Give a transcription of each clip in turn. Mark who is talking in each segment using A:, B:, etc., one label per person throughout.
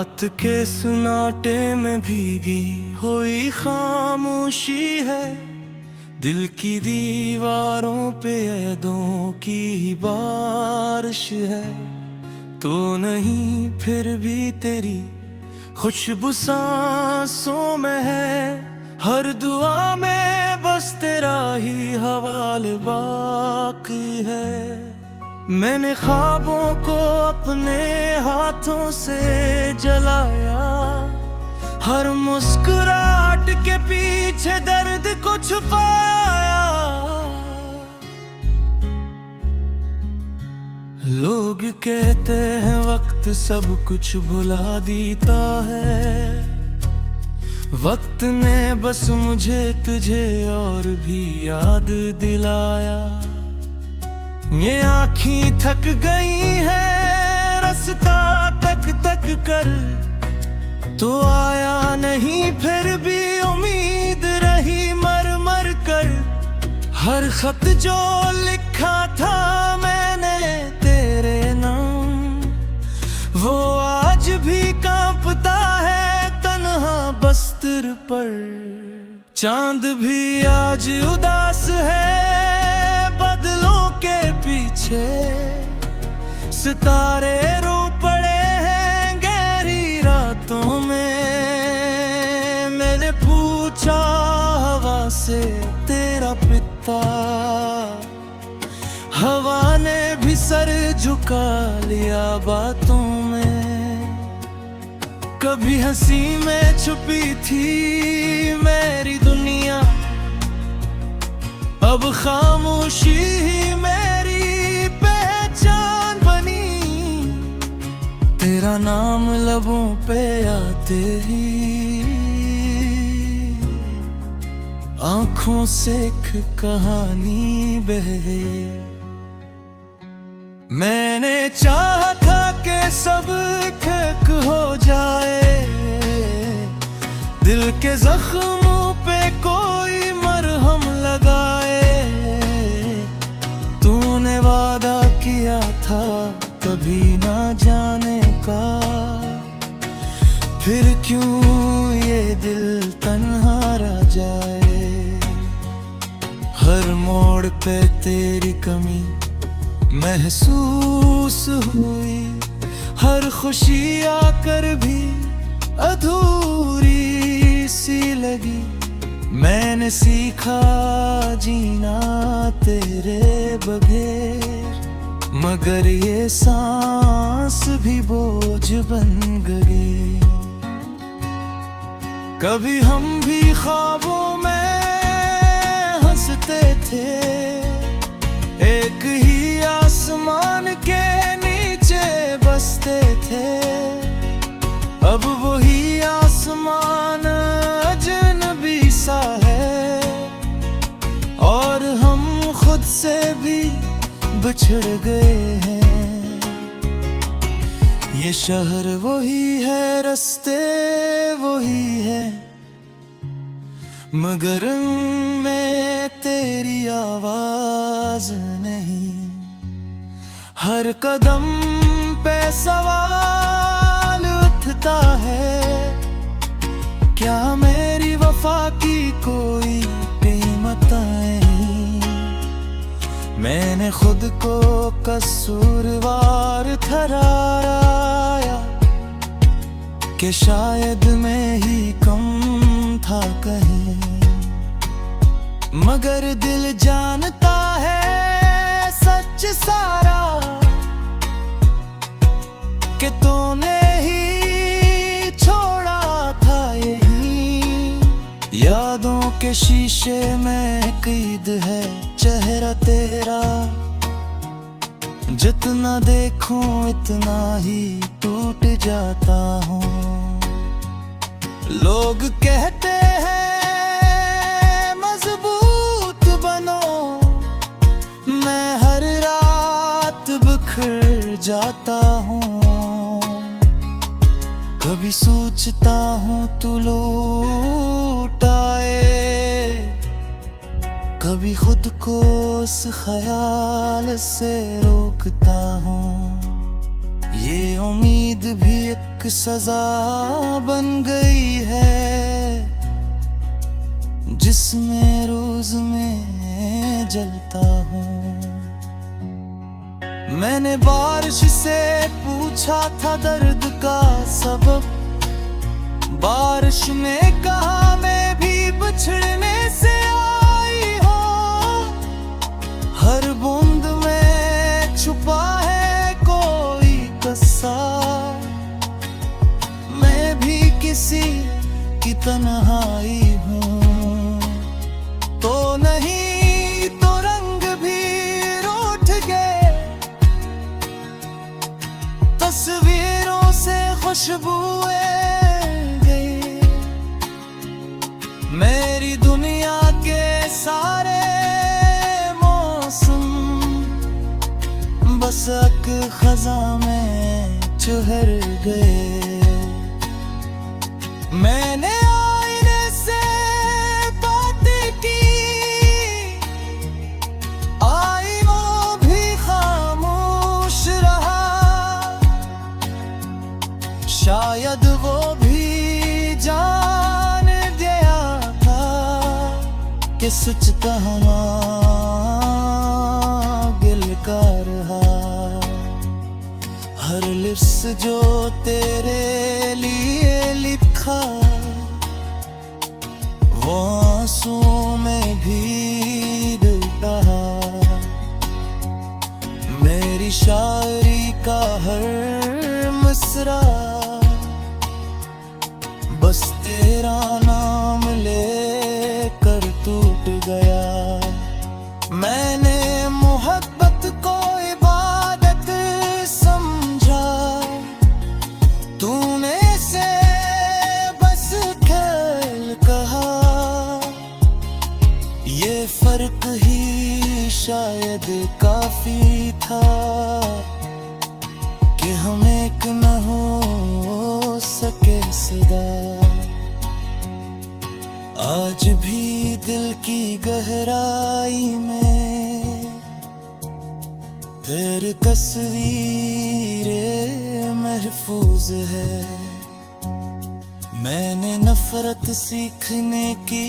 A: रात के सुनाटे में भीगी हुई खामोशी है, दिल की दीवारों पे यादों की ही बारिश है। तो नहीं फिर भी तेरी खुशबू सांसों में है, हर दुआ में बस तेरा ही हवाले बाकी है। मैंने ख्वाबों को अपने हाथों से जलाया, हर मुस्कुराहट के पीछे दर्द को छुपाया। लोग कहते हैं वक्त सब कुछ भुला देता है, वक्त ने बस मुझे तुझे और भी याद दिलाया। ये आँखें थक गई है रास्ता तक तक कर, तो आया नहीं फिर भी उम्मीद रही मर मर कर। हर खत जो लिखा था मैंने तेरे नाम, वो आज भी कांपता है तन्हा बस्तर पर। चांद भी आज उदास है बदलों के पीछे, सितारे रो पड़े हैं गहरी रातों में। मैंने पूछा हवा से तेरा पिता, हवा ने भी सर झुका लिया बातों में। कभी हंसी में छुपी थी मेरी दुनिया, अब खामोशी ही मेरी पहचान बनी। तेरा नाम लबों पे आते ही आंखों से एक कहानी बहे। मैंने चाहा था कि सब ठीक हो जाए, दिल के जख्मों पे कोई मरहम लगाए। तूने वादा किया था कभी ना जाने का, फिर क्यों ये दिल तन्हा रह जाए। हर मोड़ पे तेरी कमी महसूस हुई, हर खुशी आकर भी अधूरी सी लगी। मैंने सीखा जीना तेरे बगैर, मगर ये सांस भी बोझ बन गई। कभी हम भी ख्वाबों में हंसते थे, एक ही आसमान के नीचे बसते थे। अब वही आसमान अजनबी सा है, और हम खुद से भी बिछड़ गए हैं। ये शहर वही है, रास्ते वही है, मगर मैं तेरी आवाज नहीं। हर कदम पे सवाल उठता है, क्या मेरी वफा की कोई कीमत नहीं। मैंने खुद को कसूरवार ठहराया कि शायद मैं ही कम था कहीं, मगर दिल जानता है सच सारा कि तूने ही छोड़ा था यही। यादों के शीशे में कैद है चेहरा तेरा, जितना देखूं इतना ही टूट जाता हूँ। लोग कहते हैं मजबूत बनो, मैं हर रात बिखर जाता हूँ। कभी सोचता हूँ तू लौट आए, कभी खुद को उस ख्याल से रोकता हूँ। ये उम्मीद भी एक सजा बन गई है, जिसमें रोज में जलता हूँ। मैंने बारिश से पूछा था दर्द का सबब, बारिश ने कहा मैं भी बिछड़ने से आई हूँ। हर बूंद में छुपा है कोई किस्सा, मैं भी किसी की तन्हाई हूँ। तो नहीं तो रंग भी रूठ गए, तस्वीरों से खुशबुएं गई। मेरी दुनिया के सारे मौसम बस एक खज़ां में ठहर गए। मैंने आईने से बातें की, आई वो भी खामोश रहा। शायद वो भी जान गया था कि सच कहना गिल का रहा। हर लिफ्ज़ जो तेरे लिए लिखा, वो आंसुओं में भी डूबा। मेरी शायरी का हर मिसरा बस तेरा नाम लेकर टूट गया। मैंने मोहब्बत को इबादत समझा, तूने से बस खेल कहा। ये फर्क ही शायद काफी था कि हम एक न हो सके सदा। आज भी दिल की गहराई में तेरी तस्वीरें महफूज है। मैंने नफरत सीखने की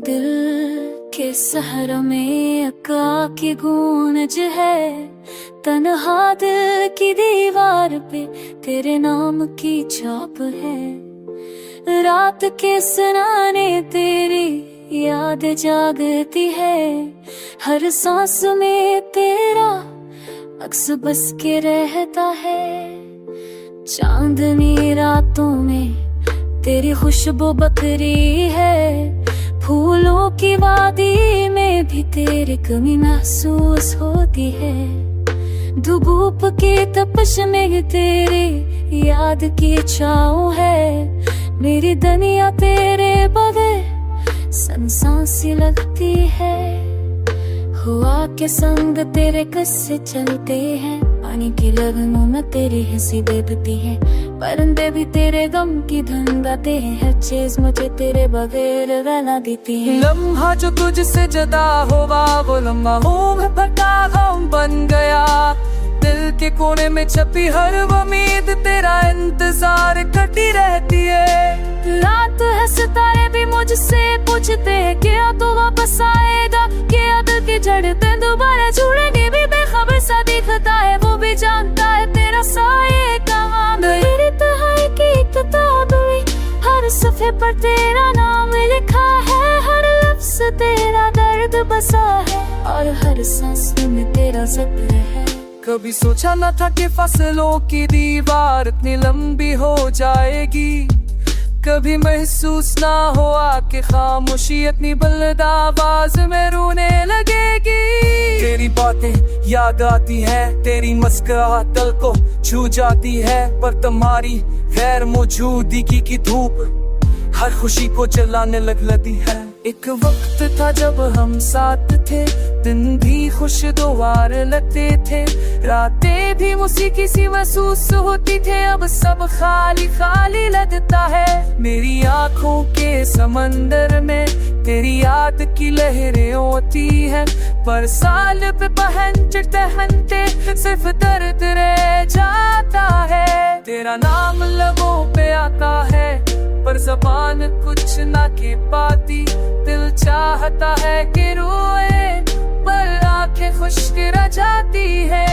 B: दिल के सहरों में अका की गूंज है, तन्हा दिल की दीवार पे तेरे नाम की छाप है। रात के सुनाने तेरी याद जागती है, हर सांस में तेरा अक्स बस के रहता है। चांदनी रातों में तेरी खुशबू बकरी है, फूलों की वादी में भी तेरी कमी महसूस होती है। धूप की तपश में तेरी याद की छाँव है, मेरी दुनिया तेरे बगैर सुनसान सी लगती है। हुआ के संग तेरे किस्से चलते हैं, पानी की लगनों में तेरी हंसी बेबती है। परिंदे भी तेरे गम की धुन गाते हैं, हर चीज मुझे तेरे बगैर गला देती है।
C: लम्हा जो तुझसे जुदा हुआ वो लम्हा में भटका गम बन गया। दिल के कोने में छपी हर उम्मीद तेरा इंतजार करती रहती है।
B: रात है सितारे भी मुझसे पूछते हैं क्या तू वापस आएगा, क्या दिल की जड़ें दोबारा जुड़ेंगी। भी बेखबर सा दिखता है, वो भी जानता है तेरा साये कहाँ गए। तेरी तन्हाई की किताब में हर सफ़े पर तेरा नाम लिखा है, हर लफ्ज़ तेरा दर्द बसा है और हर सांस में तेरा जिक्र है।
C: कभी सोचा न था कि फसलों की दीवार इतनी लंबी हो जाएगी, कभी महसूस ना हुआ कि खामोशी इतनी बुलंद आवाज में रोने लगेगी। तेरी बातें याद आती हैं, तेरी मुस्कुराहट दिल को छू जाती है, पर तुम्हारी गैर मौजूदगी की धूप हर खुशी को जलाने लगती है। एक वक्त था जब हम साथ थे, दिन भी खुशगवार लगते थे, रातें भी मौसीकी सी महसूस होती थे। अब सब खाली खाली लगता है। मेरी आंखों के समंदर में तेरी याद की लहरें होती है, पर साल पे पहनते सिर्फ दर्द रह जाता है। तेरा नाम लबों पे आता है, पर ज़बान कुछ ना कह पाती। दिल चाहता है कि रोए, पर आंखें खुश्क रह जाती है।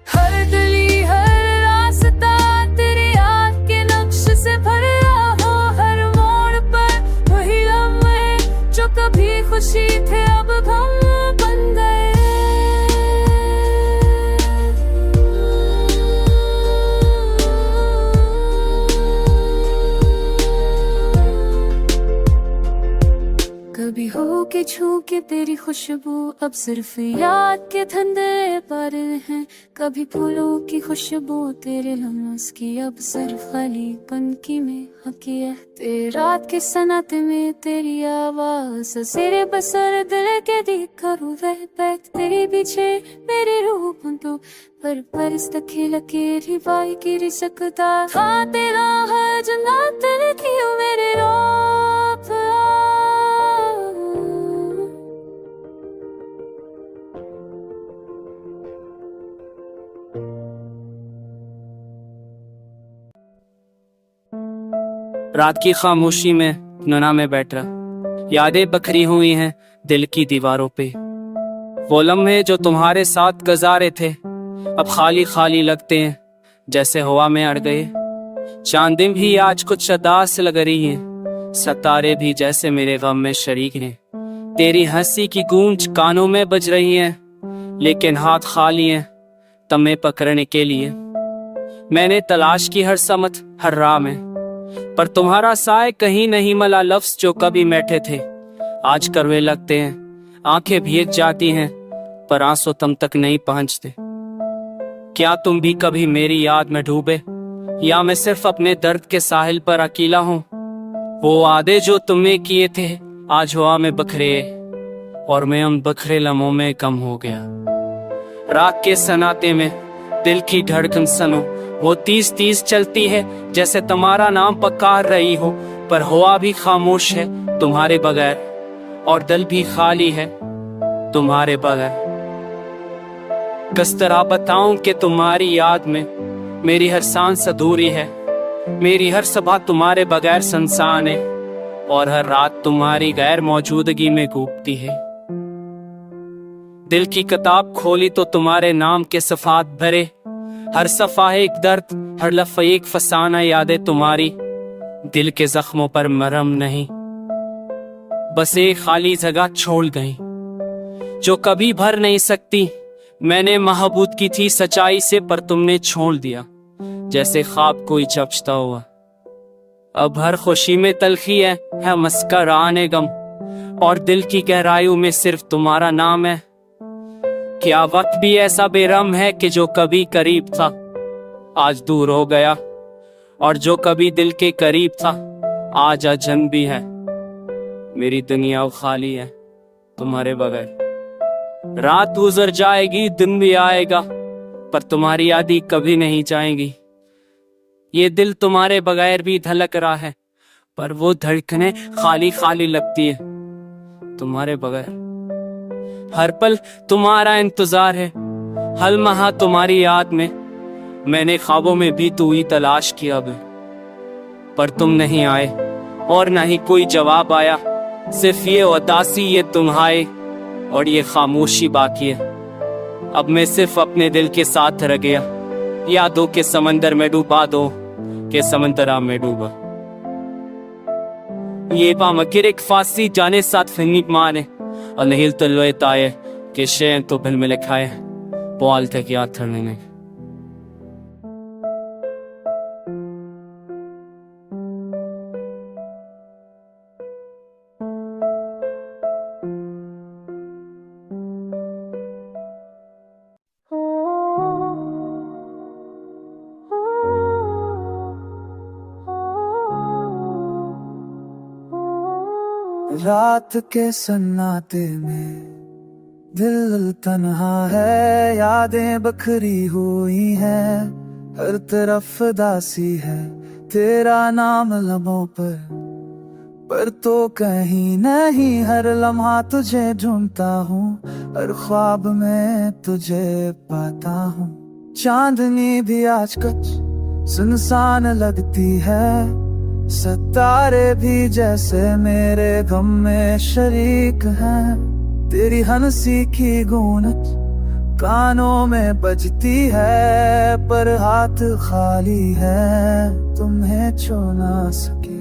C: हर गली हर रास्ता तेरी याद के नक्श से भरा हो, हर मोड़ पर वही लम्हे जो कभी खुशी थे अब गम बन गए। कभी हो के छू के तेरी खुशबू अब सिर्फ याद के धंधे पर हैं। कभी फूलों की खुशबू तेरे लम्हों की अब सिर्फ खालीपन की में हकी है। तेरी रात के सनाते में तेरी आवाज सिरे बसर दिल के दी करूँ वह बैठ तेरे पीछे मेरे रूप तो पर इस तक लकीर बाई गिर सकता। हाँ तेरा हर जन्नत लिखी हो मेरे रूप।
D: रात की खामोशी में नैना में बैठ रहा, यादें बखरी हुई हैं दिल की दीवारों पे। वो लम्हे जो तुम्हारे साथ गुजारे थे अब खाली खाली लगते हैं, जैसे हवा में अड़ गए। चांदें भी आज कुछ अदास लग रही हैं, सितारे भी जैसे मेरे गम में शरीक हैं। तेरी हंसी की गूंज कानों में बज रही है, लेकिन हाथ खाली हैं तुम्हें पकड़ने के लिए। मैंने तलाश की हर समत हर राह में, पर तुम्हारा साए कहीं नहीं मिला। लफ्ज जो कभी मैठे थे आज कड़वे लगते हैं। आंखें भीग जाती हैं पर आंसू तुम तक नहीं पहुंचते। क्या तुम भी कभी मेरी याद में डूबे, या मैं सिर्फ अपने दर्द के साहिल पर अकेला हूँ? वो वादे जो तुमने किए थे आज हवा में बखरे, और मैं उन बखरे लम्हों में कम हो गया। रात के सनाते में दिल की धड़कन सनो, वो 30-30 चलती है जैसे तुम्हारा नाम पुकार रही हो, पर हवा भी खामोश है तुम्हारे बगैर, और दिल भी खाली है तुम्हारे बगैर। किस तरह बताऊं कि तुम्हारी याद में मेरी हर सांस अधूरी है, मेरी हर सुबह तुम्हारे बगैर सुनसान है, और हर रात तुम्हारी गैर मौजूदगी में गूंजती है। दिल की किताब खोली तो तुम्हारे नाम के सफ़ात भरे, हर सफ़ा एक दर्द हर लफ्ज़ एक फसाना। यादें तुम्हारी दिल के जख्मों पर मरहम नहीं, बस एक खाली जगह छोड़ गई जो कभी भर नहीं सकती। मैंने महबूब की थी सच्चाई से, पर तुमने छोड़ दिया जैसे ख्वाब कोई चपचता हुआ। अब हर खुशी में तलखी है मुस्कुराने गम, और दिल की गहराइयों में सिर्फ तुम्हारा नाम है। क्या वक्त भी ऐसा बेरहम है कि जो कभी करीब था आज दूर हो गया, और जो कभी दिल के करीब था आज अजनबी भी है। मेरी दुनिया खाली है तुम्हारे बगैर। रात गुजर जाएगी दिन भी आएगा, पर तुम्हारी यादें कभी नहीं जाएंगी। ये दिल तुम्हारे बगैर भी धड़क रहा है, पर वो धड़कनें खाली खाली लगती है तुम्हारे बगैर। हर पल तुम्हारा इंतजार है, हर माह तुम्हारी याद में। मैंने ख्वाबों में भी तू ही तलाश किया अब, पर तुम नहीं आए और ना ही कोई जवाब आया। सिर्फ ये उदासी, ये तुम्हारे और ये खामोशी बाकी है। अब मैं सिर्फ अपने दिल के साथ रह गया, यादों के समंदर में डूबा दो के समंदर में डूबा। ये पामकिर एक फांसी जाने साथ फिनिक माने, और नहीं तलवे ताये के शें तो फिल्म में लिखा है पॉल थे क्या थरने ने।
C: रात के सन्नाटे में दिल तन्हा है, यादें बखरी हुई हैं, हर तरफ दासी है तेरा नाम लबों पर तो कहीं नहीं, हर लम्हा तुझे ढूंढता हूँ, हर ख्वाब में तुझे पाता हूँ। चांदनी भी आज कुछ सुनसान लगती है, सितारे भी जैसे मेरे गम में शरीक हैं, तेरी हंसी की गूंज कानों में बजती है, पर हाथ खाली है तुम्हें छू ना सके।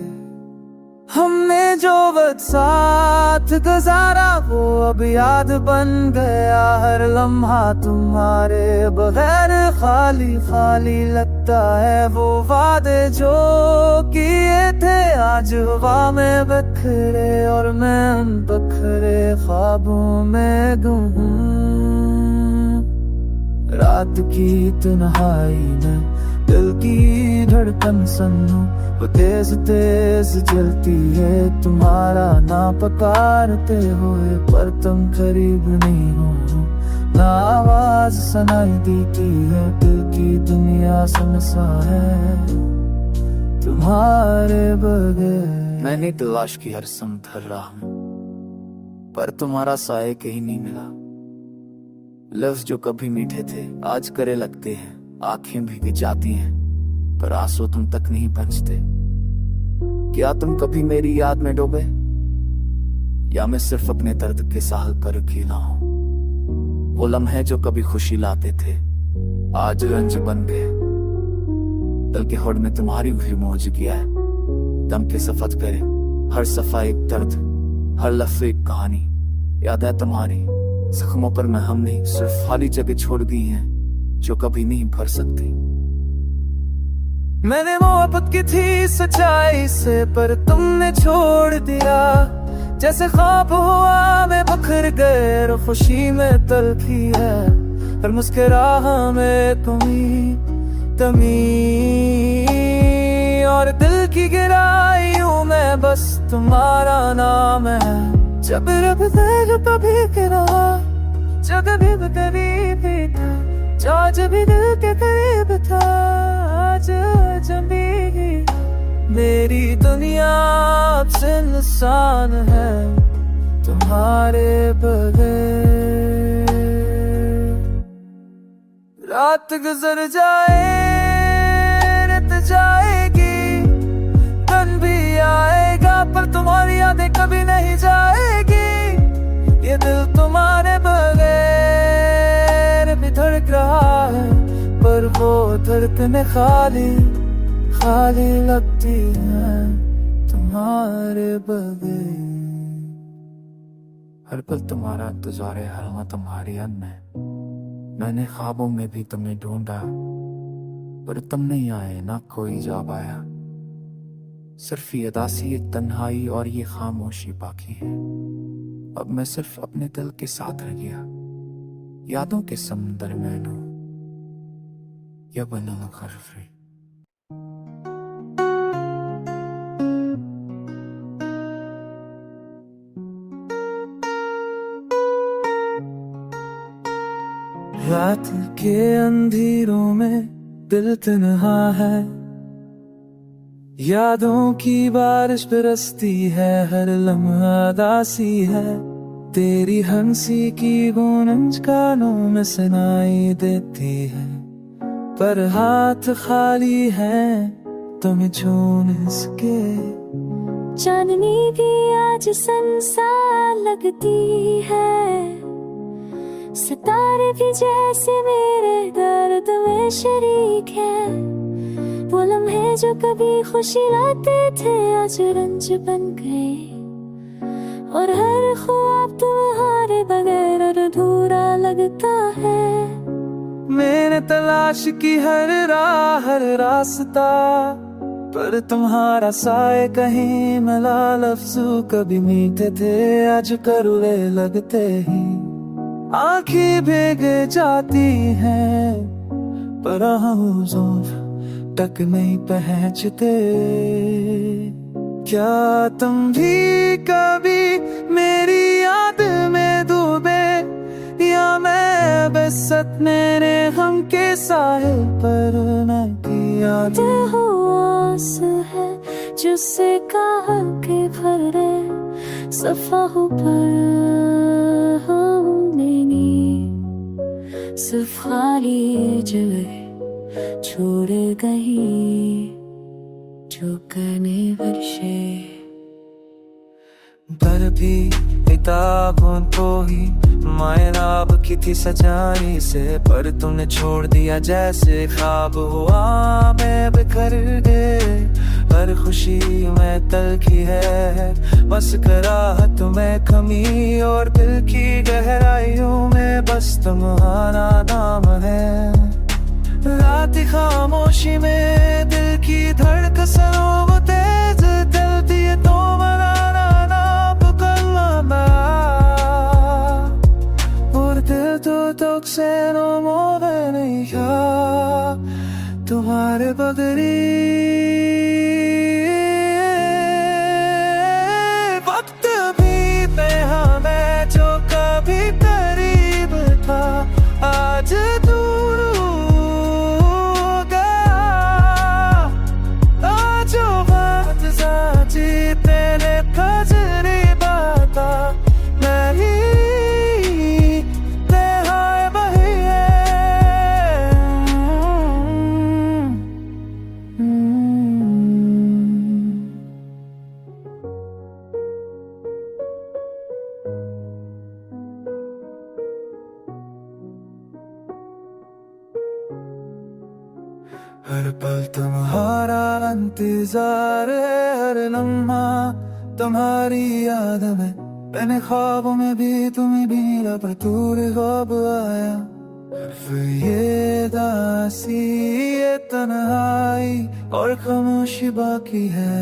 C: हमने जो वक्त साथ गुजारा वो अब याद बन गया, हर लम्हा तुम्हारे बगैर खाली खाली लगता है। वो वादे जो किए थे आज हवा में बिखरे, और मैं उन बिखरे ख्वाबों में गुम हूँ। रात की तन्हाई में दिल की धड़कन सन्नू, वो तेज तेज जलती है तुम्हारा ना पकारते हुए, पर तुम करीब नहीं हो ना आवाज सुनाई देती है, दिल की दुनिया सुनसा है तुम्हारे बगैर। मैंने तलाश की हर समथर राह में, पर तुम्हारा साए कहीं नहीं मिला। लफ्ज जो कभी मीठे थे आज करे लगते हैं, आंखें भीग जाती हैं पर आंसू तुम तक नहीं पहुंचते। क्या तुम कभी मेरी याद में डूबे, या मैं सिर्फ अपने दर्द के साहल पर अकेला हूं? वो लम्हे जो कभी खुशी लाते थे आज रंज बन गए, दिल के होड़ में तुम्हारी हुई मौज किया है। दम के सफर करे हर सफा एक दर्द, हर लफ्ज एक कहानी। याद है तुम्हारी जख्मों पर मैं हम नहीं, सिर्फ खाली जगह छोड़ दी है जो कभी नहीं भर सकती। मैंने मोहब्बत की थी सच्चाई से, पर तुमने छोड़ दिया। जैसे ख्वाब हुआ में बखर गए, और खुशी में तलखी है, पर मुस्कुराहट में कमी और दिल की गहराइयों में बस तुम्हारा नाम है। जब रब दिल कभी गिरा, जब भी करीब था, आज भी दिल के करीब था, आज जब भी मेरी दुनिया अब से इंसान है तुम्हारे बगैर। रात गुजर जाए रत जाएगी, दिन भी आएगा, पर तुम्हारी यादें कभी नहीं जाएगी। ये दिल तुम्हारे बगैर भी धड़क रहा है, पर वो धड़कने खाली खाली लगती है तुम्हारे बगैर। हर पल तुम्हारा इंतजार है, हर लम्हा तुम्हारी याद में। मैंने ख्वाबों में भी तुम्हें ढूंढा, पर तुम नहीं आए, ना कोई जा पाया। सिर्फ ये उदासी, ये तन्हाई और ये खामोशी बाकी है। अब मैं सिर्फ अपने दिल के साथ रह गया, यादों के समुंदर में डूब या बना गर्फरी। रात के अंधेरों में दिल तन्हा है, यादों की बारिश बरसती है, हर लम्हा दासी है। तेरी हंसी की गूंज कानों में सुनाई देती है, पर हाथ खाली है तुम्हें छू न सके।
B: चांदनी भी आज संसार लगती है, सितारे भी जैसे मेरे दर्द में शरीक है। वो लम्हे जो कभी खुशी लाते थे आज रंज बन गए, और हर ख्वाब तुम्हारे बगैर अधूरा लगता है।
C: मैंने तलाश की हर राह हर रास्ता, पर तुम्हारा साए कहीं मिला। लफ्ज़ कभी मीठे थे आज कड़वे लगते ही, आँखें भीग जाती हैं पर आँसू तक नहीं पहुँचते। क्या तुम भी कभी मेरी याद में डूबे, या मैं बस मेरे हम के साहिल पर मैं किया
B: हो आस है जिससे कहा के भरे सफा हो पर हम नहीं, सिर्फ खाली जगह छोड़ गई जो करने वर्षे।
C: पर भी किताबों को ही मायना अब की थी सच्चाई से, पर तुमने छोड़ दिया जैसे ख्वाब हुआ मैं बिखर गए। हर खुशी में तलखी है, बस कराहत में कमी, और दिल की गहराइयों में बस तुम्हारा नाम है। रात खामोशी में दिल की धड़कनों वो तेज चलती है, तो मनाना ना पुकारना, और दिल तो तुझसे नो मोहे नहीं क्या तुम्हारे बगरी। वक्त भी पे हमें जो कभी करीब था आज दूर तेरे खजरी बाता नहीं तेहाय बहिए। हर पल तुम्हारा इंतजार है, हर लम्हा तुम्हारी याद में, मैंने ख्वाबों में भी तुम्हें भी मिला पर दूर ख्वाब आया। फिर ये दासी ये तन्हाई और खामोशी बाकी है।